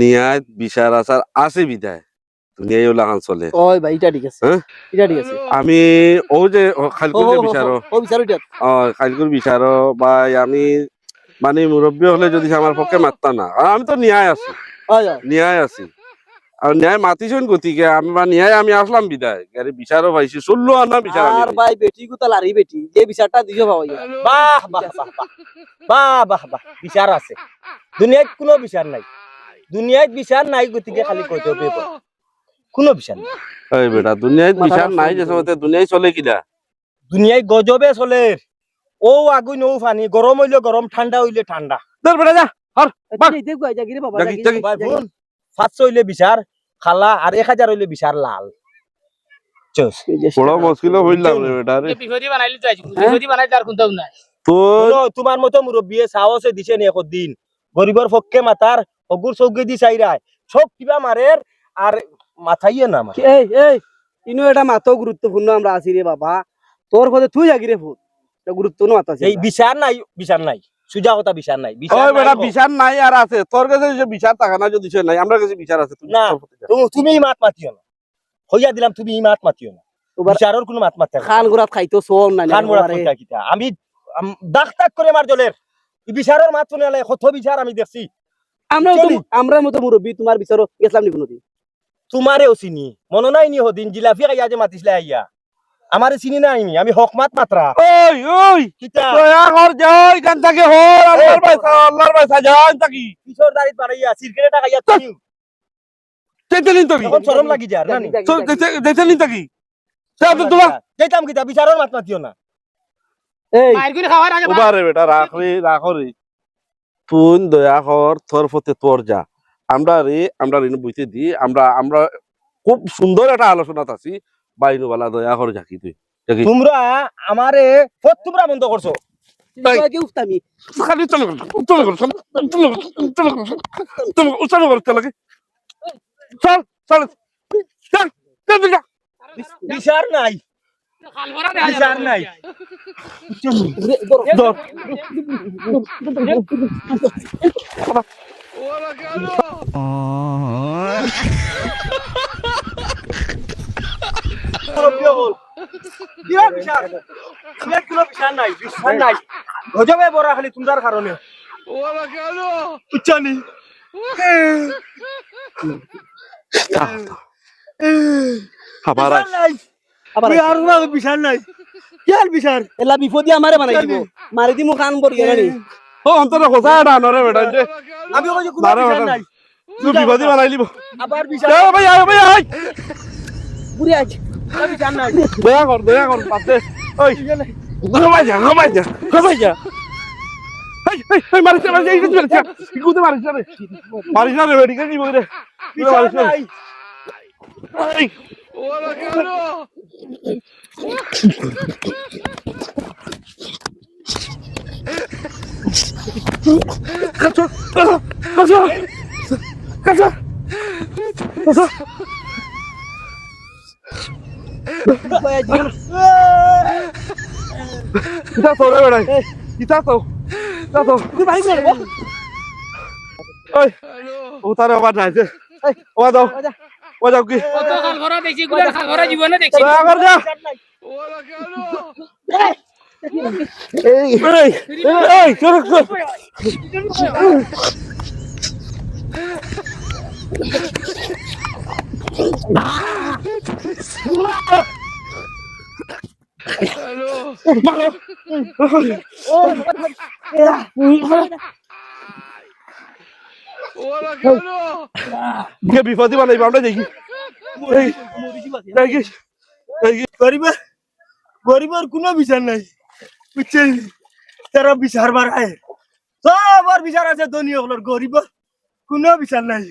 দুনিয়ায় বিচার আচার আছে বিদায় দুনিয়ায় লাগান চলে ওই ভাই এটা ঠিক আছে হ্যাঁ এটা ঠিক আছে আমি ও যে খালকুর যে বিচারো ও বিচার এটা খালকুর বিচারো বা আমি মানে মুরব্বী হলে যদি আমার পক্ষে মারতা না আর আমি তো ন্যায় আছি ন্যায় আছি আর ন্যায় মাতিছেন গতিকে আমি বা ন্যায় আমি আসলাম বিদায় আরে বিচারও পাইছি চললো আর না বিচার আর ভাই বেটি কো তালারি বেটি যে বিচারটা দিছো ভাই বাহ বাহ বাহ বাহ বাহ বাহ বিচার আছে দুনিয়ায় কোনো বিচার নাই দুনিয়ায় বিচার নাই গতিকে খালি কইতে হবে কোনো বিচার নাই এই বেটা দুনিয়ায় বিচার নাই যে সময় দুনিয়ায় চলে কিনা দুনিয়ায় গজবে চলে ও আগুন ও পানি গরম হইলে গরম ঠান্ডা হইলে ঠান্ডা ধর বেটা যা হর এই দেখ জাগিরে বাবা জাগি ভাই বোন 500 হইলে বিচার খালা আর 1000 হইলে বিচার লাল চস বড় মুশকিল হইলাম রে বেটা রে বিপদি বানাইলি তো আজকে বিপদি বানাই তার কোনটাও নাই তো তোমার মতো মুরব্বী সাহসে দিছে নি একদিন গরিবের পক্ষে মাতার অগুর চৌকি দি চাইরায় সব কিবা মারের আর মাথাইয়ে না মারে এই ইনো এটা মাতো গুরুত্বপূর্ণ আমরা আছি রে বাবা তোর কথা তুই জাগিরে ফুট এটা গুরুত্বপূর্ণ মাতা আছে এই বিচার নাই সুজা কথা বিচার নাই ওই বেটা বিচার নাই আর আছে তোর কাছে যে বিচার থাকা না যদি নাই আমার কাছে বিচার আছে না তুমি মাত মাতিও না হইয়া দিলাম তুমি মাত মাতিও না বিচারের কোনো মাত মাতে খান গুরাত খাইতো সোম না খান মোড়া কইতা কিতা আমি দাগ দাগ করে মার জলের বিচারের মাত শুনে আলে কত বিচার আমি দেখছি আমরা মতো মুরব্বী তোমার বিচারও গেছলাম নি কোনদিন তোমারেও চিনি মনে নাই নি হদিন জিলাফি খাইয়া যে মাতিছিলে আইয়া আমারে চিনি নাই আমি হকমাত মাত্রা ওই কিতা দয়া কর যাই গান থেকে হর আল্লাহর পয়সা যান থাকি কিশোর দাড়িত বাড়াইয়া সিরকেটা খাইয়া তুমি তেতেলিন থাকি এখন শরম লাগি যার না নি তেতেলিন থাকি তোমার যাইতাম কিতা বিচারের মাত মাতিও না এই মার করে খাওয়ার আগে ওবারে বেটা রাখ রে তুই দয়া কর তোর ফতে তোর যা আমরা রে বইতে দি আমরা খুব সুন্দর একটা আলোচনাত আছি বাইনুবালা দয়া কর জাকি তুই জাকি তোমরা আমারে তোমরা বন্ধ করছো কি উফতামি খালি চলো চল বিচার নাই খাল ভরা দেয়া বিচার নাই গজবে বড় খালি তোমার কারণে বুঝছনি বিচার নাই কি বিচার এলা বিপদি আমারে বানাই দিব মারি দিমু খান বড় গেলানি ও অন্তর কথা এটা নরে বেটা যে আমি কই কোনো বিচার নাই তুই বিবাদী বানাই লিব আবার বিচার ভাই আয় বুড়ি আজ বিচার নাই দয়া কর পাতে ওই ঘুমাই যা এই মারিস ইকুতে মারিস না রে বেটি কি বলে বিচার নাই এই Kita tahu dah berai. Kita tahu. তুই ভাই করে Oi. Utara apa dah je? Apa tahu? Wajah ki. কত খাল ভরা দেখছি গুলা খাল ভরা জীবনে দেখছি Daya kor ja. Hey, kor. বিপদে বানাইবা আমরা দেখি গরিবের কোনো বিচার নাই বুঝছেন তারা বিচার বাড়ায় সবার বিচার আছে ধনী হলোর গরিবের কোনো বিচার নাই